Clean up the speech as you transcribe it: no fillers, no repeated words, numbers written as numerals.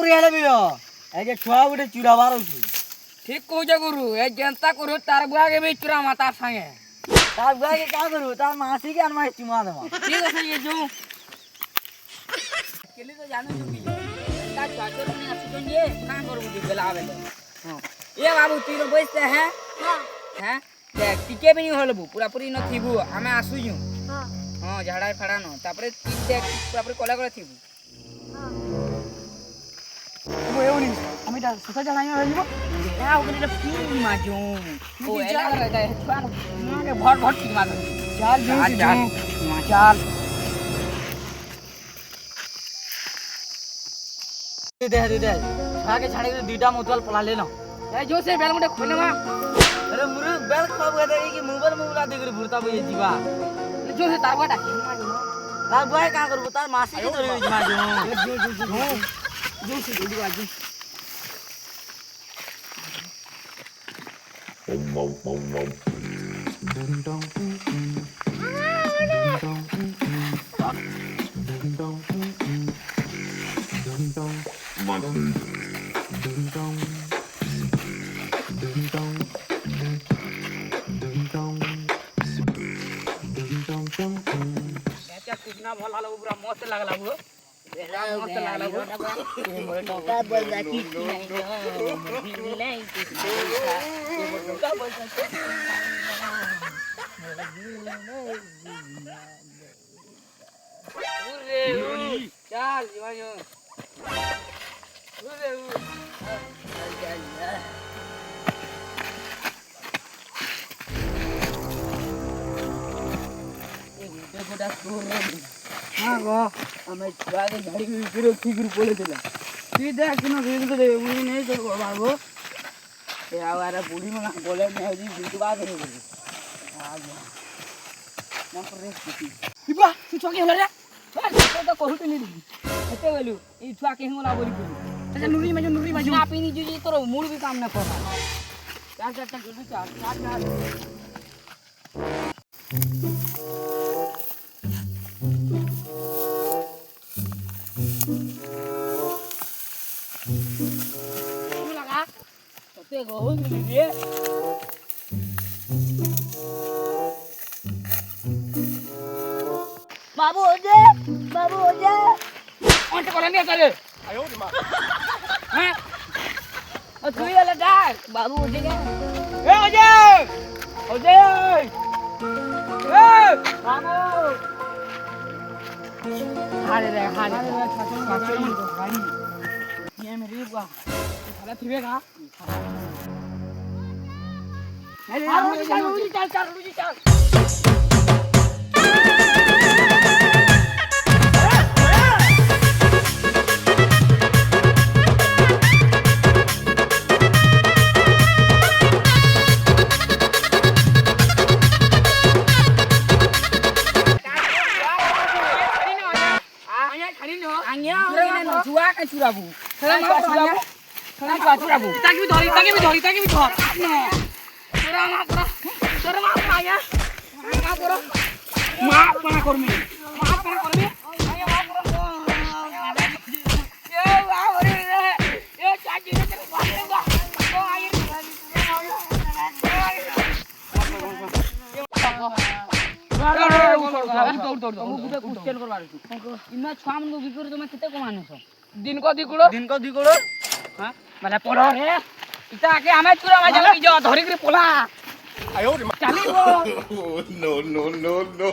କରି ହେଲେ ବି ଏ ଯେ ଛୁଆ ଗୋଟେ ଚୁରାବାର ଅଛି ठीक कह गुरु ए जनता करू तार बुआ के भी चुरा माता संगे तार बुआ के का करू तार मासी के अनमाई चुमा देमा ठीक है ये जो केली तो जानो जो की ता चाचो ने आसी ये का करू की बेला आवे हां ये बाबू तीनो बैठते हैं हां हैं देख टिके भी नहीं होलबू पूरा पूरी न थीबू हमें आसु जू हां हां झाड़ा फड़ा न तापरे तीन देख पूरा पूरी कोला कोला थीबू हां वो एवनी हमें ता सुता जलाया रहबो या ओकरे पी माजू ओ एला रहता है छुआ के भट भट की मार चाल जो चाल दे छा के छाड़े के दुईटा मुतवाल पला ले न ए जो से बेल मुटे खोले मा अरे मुरे बेल खब गए कि मुबर मुला दे कर भुरता बे जीवा जो से तारवा डाके माजू तार बुआ का करबो तार मासी के धरे माजू जो से जल्दी आजू कितना भला लगो पूरा मस्त लागला वो मस्त लागला वो का बोल जाती नहीं का बोल जाती उरे चल जीवाजो उरे हाँ गो हमें छुआ के गाड़ी में फिरो ठीक रूप बोले दिला तू देख किनो भेज दे मुझे नहीं कर बाबू ये आवारा बूढ़ी में बोले मैं जी बिटवा करे बोले आ गया ना पर रे इबा तू छुआ के होला रे तो कहू नहीं एते बोलू ई छुआ के होला बोली अच्छा नुरी में ना पीनी जी तोर मूड भी काम ना कर चार चार तक चार चार देखो ये बाबू हो जा कौन से कोले नहीं करे आयो रे मां हैं और तू ये लगा बाबू हो जा ए हो जा ए बाबू हारे रे गाड़ी ये मेरी बुआ खाला थिबेगा अरे चल चुराबू ताकि भी धर पूरा ना पूरा तेरे मां आया मां पूरा मां पना कर में आया मां पूरा ये वाह अरे ये चाची ने तेरे मारेगा तो आई इतना छुआ मन को बिकर तुम कितने कमाने सो दिन को दिगुड़ो हां माने पड़ो रे इता के हमें चुरा माजा लगी जो धरी के पोला आयो चली वो no